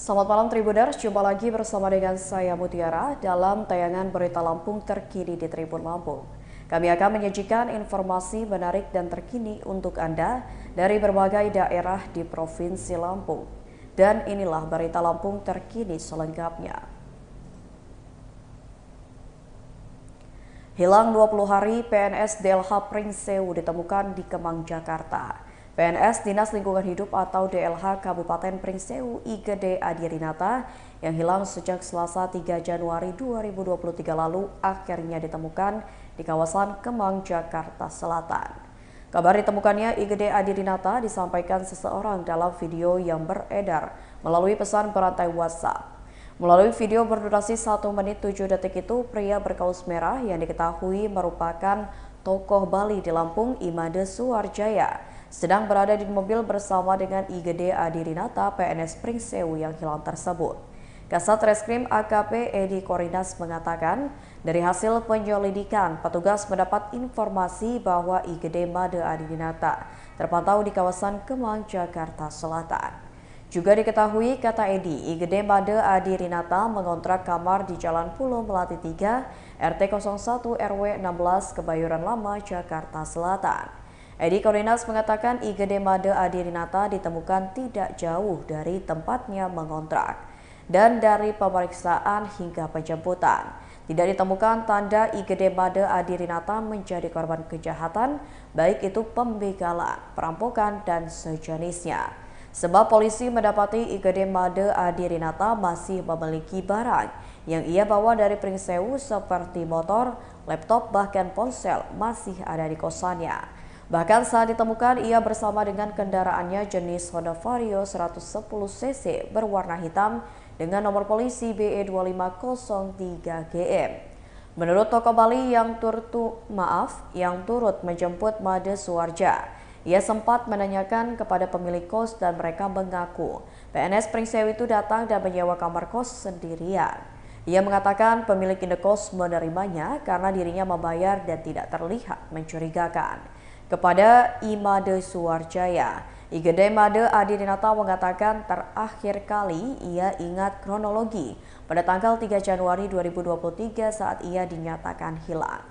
Selamat malam Tribuners, jumpa lagi bersama dengan saya Mutiara dalam tayangan berita Lampung terkini di Tribun Lampung. Kami akan menyajikan informasi menarik dan terkini untuk Anda dari berbagai daerah di Provinsi Lampung. Dan inilah berita Lampung terkini selengkapnya. Hilang 20 hari PNS DLH Pringsewu ditemukan di Kemang, Jakarta. PNS Dinas Lingkungan Hidup atau DLH Kabupaten Pringsewu IGD Adirinata yang hilang sejak Selasa 3 Januari 2023 lalu akhirnya ditemukan di kawasan Kemang, Jakarta Selatan. Kabar ditemukannya IGD Adirinata disampaikan seseorang dalam video yang beredar melalui pesan berantai WhatsApp. Melalui video berdurasi 1 menit 7 detik itu, pria berkaus merah yang diketahui merupakan tokoh Bali di Lampung, Imade Suwarjaya, sedang berada di mobil bersama dengan IGD Adirinata PNS Pringsewu yang hilang tersebut. Kasat Reskrim AKP Edi Korinas mengatakan, dari hasil penyelidikan, petugas mendapat informasi bahwa IGD Made Adirinata terpantau di kawasan Kemang, Jakarta Selatan. Juga diketahui, kata Edi, IGD Made Adirinata mengontrak kamar di Jalan Pulau Melati 3, RT 01 RW 16 Kebayoran Lama, Jakarta Selatan. Edi Korinas mengatakan IGD Made Adirinata ditemukan tidak jauh dari tempatnya mengontrak. Dan dari pemeriksaan hingga penjemputan, tidak ditemukan tanda IGD Made Adirinata menjadi korban kejahatan, baik itu pembegalan, perampokan, dan sejenisnya. Sebab polisi mendapati IGD Made Adirinata masih memiliki barang yang ia bawa dari Pringsewu seperti motor, laptop, bahkan ponsel masih ada di kosannya. Bahkan saat ditemukan, ia bersama dengan kendaraannya jenis Honda Vario 110cc berwarna hitam dengan nomor polisi BE2503GM. Menurut tokoh Bali yang turut menjemput Made Suwarja, ia sempat menanyakan kepada pemilik kos dan mereka mengaku PNS Pringsewu itu datang dan menyewa kamar kos sendirian. Ia mengatakan pemilik indekos menerimanya karena dirinya membayar dan tidak terlihat mencurigakan. Kepada Imade Suwarjaya, IGD Made Adirinata mengatakan terakhir kali ia ingat kronologi pada tanggal 3 Januari 2023 saat ia dinyatakan hilang.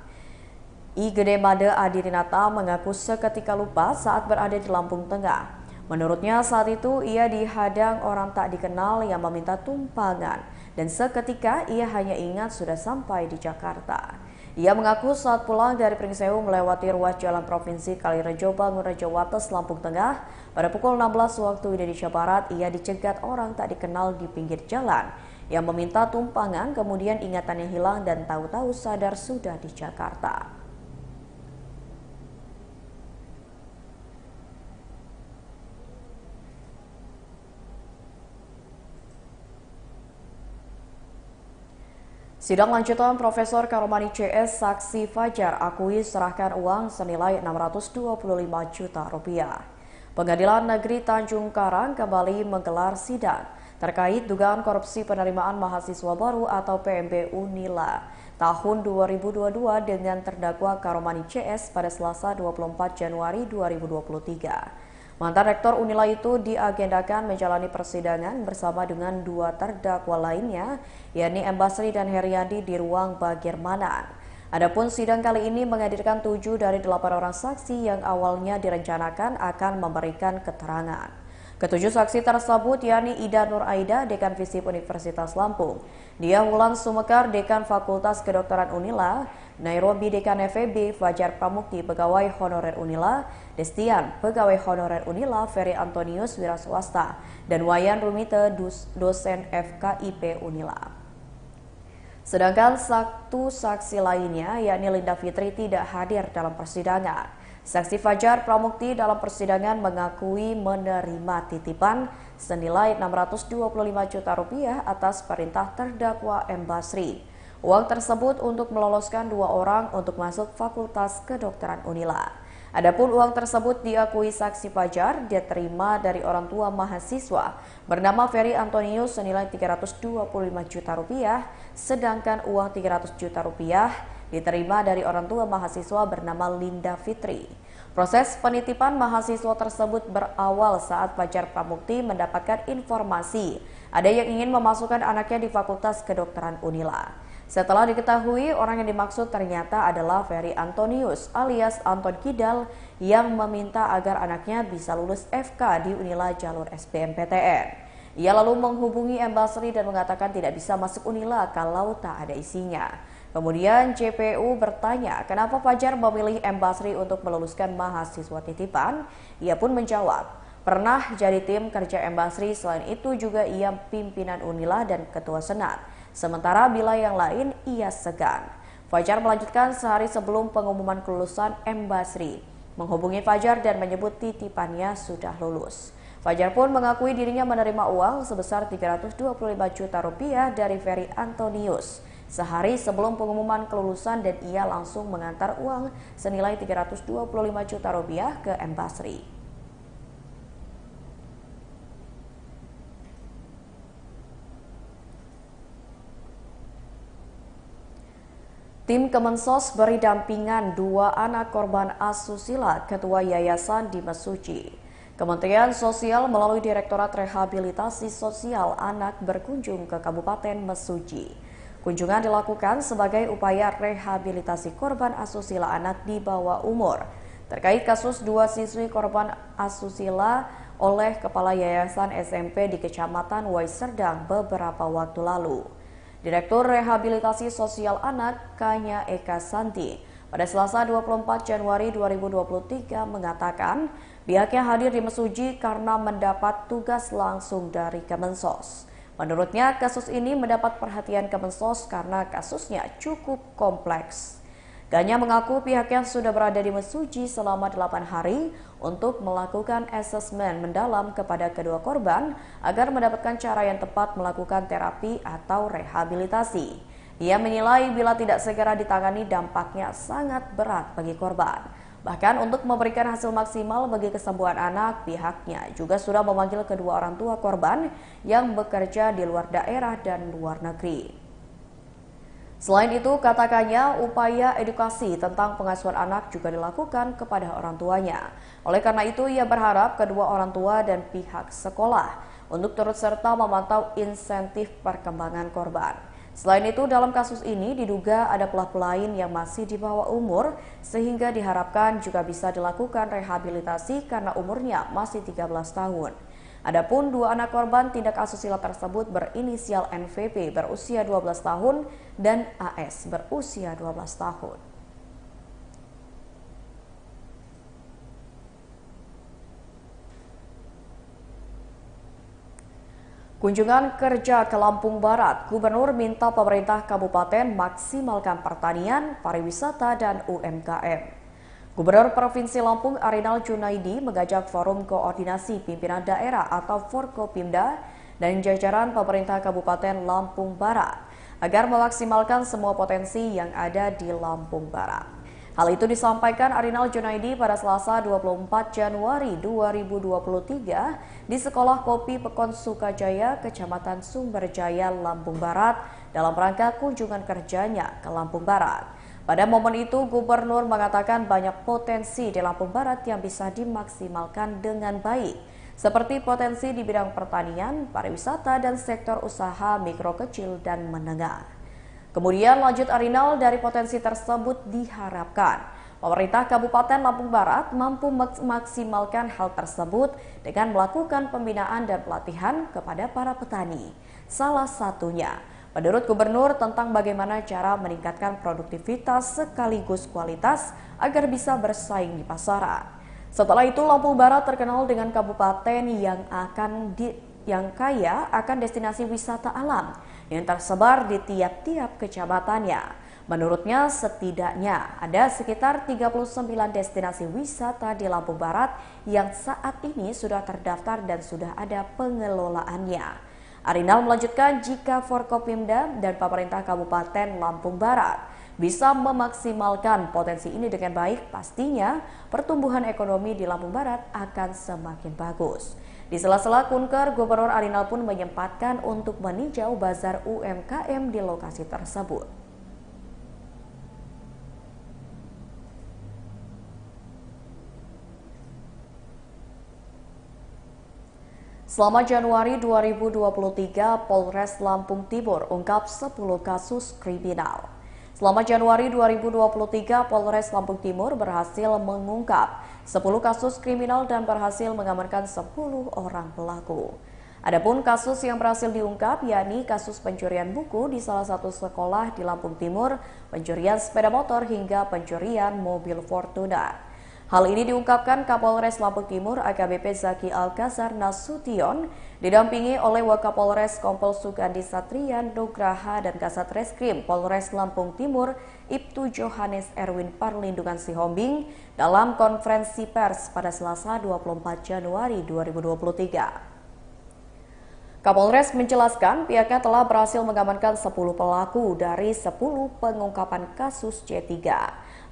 IGD Made Adirinata mengaku seketika lupa saat berada di Lampung Tengah. Menurutnya saat itu ia dihadang orang tak dikenal yang meminta tumpangan dan seketika ia hanya ingat sudah sampai di Jakarta. Ia mengaku saat pulang dari Pringsewu melewati ruas jalan Provinsi Kalirejo Bangunrejo Wates Lampung Tengah pada pukul 16 waktu Indonesia Barat, ia dicegat orang tak dikenal di pinggir jalan yang meminta tumpangan, kemudian ingatannya hilang dan tahu-tahu sadar sudah di Jakarta. Sidang lanjutan Profesor Karomani CS saksi Fajar akui serahkan uang senilai 625 juta rupiah. Pengadilan Negeri Tanjung Karang kembali menggelar sidang terkait dugaan korupsi penerimaan mahasiswa baru atau PMB Unila tahun 2022 dengan terdakwa Karomani CS pada Selasa 24 Januari 2023. Mantan Rektor Unila itu diagendakan menjalani persidangan bersama dengan 2 terdakwa lainnya, yakni M. Basri dan Heriandi di ruang Bagirmanan. Adapun sidang kali ini menghadirkan 7 dari 8 orang saksi yang awalnya direncanakan akan memberikan keterangan. Ketujuh saksi tersebut yakni Ida Nur Aida, Dekan Visip Universitas Lampung, Dia Wulan Sumekar, Dekan Fakultas Kedokteran Unila, Nairobi Dekan FEB, Fajar Pramukti, Pegawai Honorer Unila, Destian, Pegawai Honorer Unila, Ferry Antonius, Wira Swasta, dan Wayan Rumite, dosen FKIP Unila. Sedangkan satu saksi lainnya, yakni Linda Fitri, tidak hadir dalam persidangan. Saksi Fajar Pramukti dalam persidangan mengakui menerima titipan senilai 625 juta rupiah atas perintah terdakwa M. Basri. Uang tersebut untuk meloloskan 2 orang untuk masuk Fakultas Kedokteran Unila. Adapun uang tersebut diakui saksi Fajar dia terima dari orang tua mahasiswa bernama Ferry Antonius senilai 325 juta rupiah, sedangkan uang 300 juta rupiah diterima dari orang tua mahasiswa bernama Linda Fitri. Proses penitipan mahasiswa tersebut berawal saat Fajar Pramukti mendapatkan informasi ada yang ingin memasukkan anaknya di Fakultas Kedokteran Unila. Setelah diketahui orang yang dimaksud ternyata adalah Ferry Antonius alias Anton Kidal yang meminta agar anaknya bisa lulus FK di Unila jalur SBMPTN. Ia lalu menghubungi M. Basri dan mengatakan tidak bisa masuk Unila kalau tak ada isinya. Kemudian JPU bertanya kenapa Fajar memilih M. Basri untuk meluluskan mahasiswa titipan. Ia pun menjawab, pernah jadi tim kerja M. Basri, selain itu juga ia pimpinan Unila dan ketua senat. Sementara bila yang lain ia segan. Fajar melanjutkan sehari sebelum pengumuman kelulusan M. Basri menghubungi Fajar dan menyebut titipannya sudah lulus. Fajar pun mengakui dirinya menerima uang sebesar 325 juta rupiah dari Ferry Antonius sehari sebelum pengumuman kelulusan dan ia langsung mengantar uang senilai 325 juta rupiah ke M. Basri. Tim Kemensos beri dampingan 2 anak korban asusila Ketua Yayasan di Mesuji. Kementerian Sosial melalui Direktorat Rehabilitasi Sosial Anak berkunjung ke Kabupaten Mesuji. Kunjungan dilakukan sebagai upaya rehabilitasi korban asusila anak di bawah umur terkait kasus 2 siswi korban asusila oleh Kepala Yayasan SMP di Kecamatan Waiserdang beberapa waktu lalu. Direktur Rehabilitasi Sosial Anak Kanya Eka Santi pada Selasa 24 Januari 2023 mengatakan pihaknya hadir di Mesuji karena mendapat tugas langsung dari Kemensos. Menurutnya kasus ini mendapat perhatian Kemensos karena kasusnya cukup kompleks. Kanya mengaku pihaknya sudah berada di Mesuji selama 8 hari untuk melakukan asesmen mendalam kepada kedua korban agar mendapatkan cara yang tepat melakukan terapi atau rehabilitasi. Ia menilai bila tidak segera ditangani dampaknya sangat berat bagi korban. Bahkan untuk memberikan hasil maksimal bagi kesembuhan anak, pihaknya juga sudah memanggil kedua orang tua korban yang bekerja di luar daerah dan luar negeri. Selain itu, katakannya upaya edukasi tentang pengasuhan anak juga dilakukan kepada orang tuanya. Oleh karena itu, ia berharap kedua orang tua dan pihak sekolah untuk turut serta memantau insentif perkembangan korban. Selain itu, dalam kasus ini diduga ada pelaku lain yang masih di bawah umur sehingga diharapkan juga bisa dilakukan rehabilitasi karena umurnya masih 13 tahun. Adapun 2 anak korban tindak asusila tersebut berinisial NVP berusia 12 tahun dan AS berusia 12 tahun. Kunjungan kerja ke Lampung Barat, Gubernur minta pemerintah kabupaten maksimalkan pertanian, pariwisata, dan UMKM. Gubernur Provinsi Lampung Arinal Junaidi mengajak Forum Koordinasi Pimpinan Daerah atau Forkopimda dan jajaran pemerintah Kabupaten Lampung Barat agar memaksimalkan semua potensi yang ada di Lampung Barat. Hal itu disampaikan Arinal Junaidi pada Selasa 24 Januari 2023 di Sekolah Kopi Pekon Sukajaya, Kecamatan Sumberjaya, Lampung Barat dalam rangka kunjungan kerjanya ke Lampung Barat. Pada momen itu, Gubernur mengatakan banyak potensi di Lampung Barat yang bisa dimaksimalkan dengan baik, seperti potensi di bidang pertanian, pariwisata, dan sektor usaha mikro kecil dan menengah. Kemudian lanjut Arinal, dari potensi tersebut diharapkan pemerintah Kabupaten Lampung Barat mampu memaksimalkan hal tersebut dengan melakukan pembinaan dan pelatihan kepada para petani. Salah satunya, menurut Gubernur, tentang bagaimana cara meningkatkan produktivitas sekaligus kualitas agar bisa bersaing di pasaran. Setelah itu, Lampung Barat terkenal dengan kabupaten yang kaya akan destinasi wisata alam yang tersebar di tiap-tiap kecamatannya. Menurutnya, setidaknya ada sekitar 39 destinasi wisata di Lampung Barat yang saat ini sudah terdaftar dan sudah ada pengelolaannya. Arinal melanjutkan jika Forkopimda dan pemerintah Kabupaten Lampung Barat bisa memaksimalkan potensi ini dengan baik, pastinya pertumbuhan ekonomi di Lampung Barat akan semakin bagus. Di sela-sela kunker, Gubernur Arinal pun menyempatkan untuk meninjau bazar UMKM di lokasi tersebut. Selama Januari 2023, Polres Lampung Timur ungkap 10 kasus kriminal. Selama Januari 2023, Polres Lampung Timur berhasil mengungkap 10 kasus kriminal dan berhasil mengamankan 10 orang pelaku. Adapun kasus yang berhasil diungkap yakni kasus pencurian buku di salah satu sekolah di Lampung Timur, pencurian sepeda motor hingga pencurian mobil Fortuner. Hal ini diungkapkan Kapolres Lampung Timur AKBP Zaki Alkazar Nasution didampingi oleh Wakapolres Kompol Sugandi Satrian Nugraha dan Kasat Reskrim Polres Lampung Timur Ibtu Johannes Erwin Parlindungan Sihombing dalam konferensi pers pada Selasa 24 Januari 2023. Kapolres menjelaskan pihaknya telah berhasil mengamankan 10 pelaku dari 10 pengungkapan kasus C3.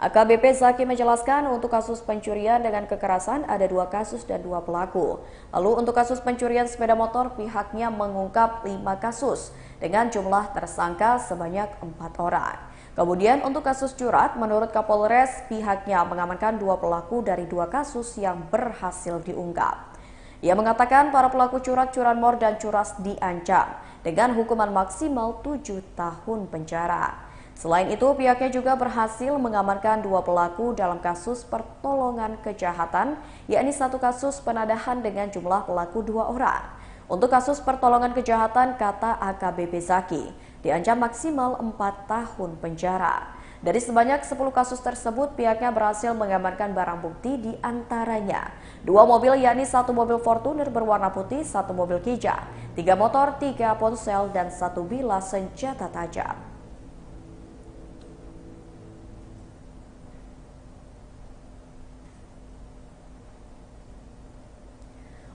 AKBP Zaki menjelaskan untuk kasus pencurian dengan kekerasan ada 2 kasus dan 2 pelaku. Lalu untuk kasus pencurian sepeda motor pihaknya mengungkap 5 kasus dengan jumlah tersangka sebanyak 4 orang. Kemudian untuk kasus curat menurut Kapolres pihaknya mengamankan 2 pelaku dari 2 kasus yang berhasil diungkap. Ia mengatakan para pelaku curanmor dan curas diancam dengan hukuman maksimal 7 tahun penjara. Selain itu, pihaknya juga berhasil mengamankan 2 pelaku dalam kasus pertolongan kejahatan, yakni 1 kasus penadahan dengan jumlah pelaku 2 orang. Untuk kasus pertolongan kejahatan, kata AKBP Zaki, diancam maksimal 4 tahun penjara. Dari sebanyak 10 kasus tersebut, pihaknya berhasil mengamankan barang bukti di antaranya 2 mobil yakni 1 mobil Fortuner berwarna putih, 1 mobil Kijang, 3 motor, 3 ponsel, dan 1 bilah senjata tajam.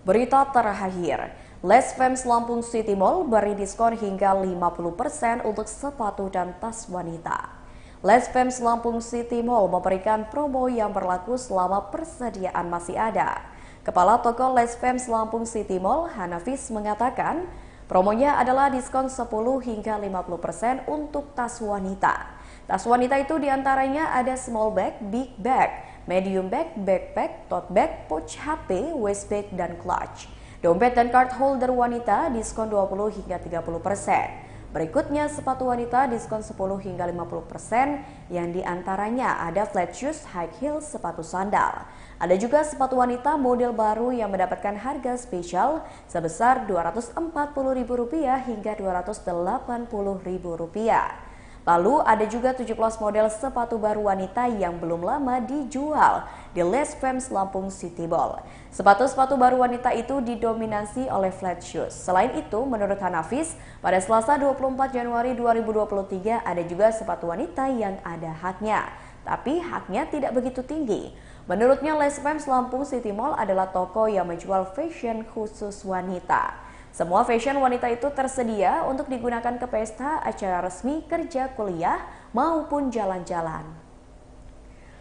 Berita terakhir, Les Femmes Lampung City Mall beri diskon hingga 50% untuk sepatu dan tas wanita. Les Femmes Lampung City Mall memberikan promo yang berlaku selama persediaan masih ada. Kepala toko Les Femmes Lampung City Mall, Hanafis, mengatakan promonya adalah diskon 10 hingga 50% untuk tas wanita. Tas wanita itu diantaranya ada small bag, big bag, medium bag, backpack, tote bag, pouch HP, waist bag, dan clutch. Dompet dan card holder wanita diskon 20 hingga 30%. Berikutnya sepatu wanita diskon 10 hingga 50% yang diantaranya ada flat shoes, high heels, sepatu sandal. Ada juga sepatu wanita model baru yang mendapatkan harga spesial sebesar Rp240.000 hingga Rp280.000. Lalu ada juga 17 model sepatu baru wanita yang belum lama dijual di Les Femmes Lampung City Mall. Sepatu-sepatu baru wanita itu didominasi oleh flat shoes. Selain itu, menurut Hanafis, pada Selasa 24 Januari 2023 ada juga sepatu wanita yang ada haknya. Tapi haknya tidak begitu tinggi. Menurutnya, Les Femmes Lampung City Mall adalah toko yang menjual fashion khusus wanita. Semua fashion wanita itu tersedia untuk digunakan ke pesta, acara resmi, kerja, kuliah, maupun jalan-jalan.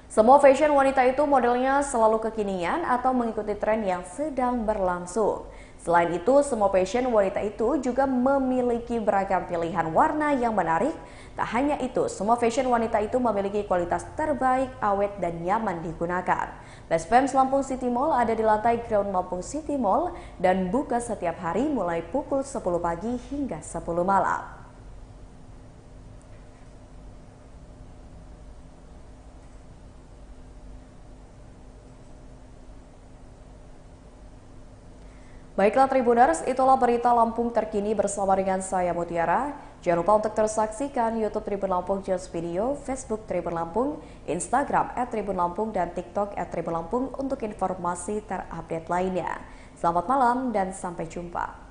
Semua fashion wanita itu modelnya selalu kekinian atau mengikuti tren yang sedang berlangsung. Selain itu, semua fashion wanita itu juga memiliki beragam pilihan warna yang menarik. Tak hanya itu, semua fashion wanita itu memiliki kualitas terbaik, awet, dan nyaman digunakan. Les Femmes Lampung City Mall ada di lantai ground Lampung City Mall dan buka setiap hari mulai pukul 10 pagi hingga 10 malam. Baiklah Tribuners, itulah berita Lampung terkini bersama dengan saya Mutiara. Jangan lupa untuk terus saksikan YouTube Tribun Lampung Just Video, Facebook Tribun Lampung, Instagram @tribunlampung, dan TikTok @tribunlampung untuk informasi terupdate lainnya. Selamat malam dan sampai jumpa.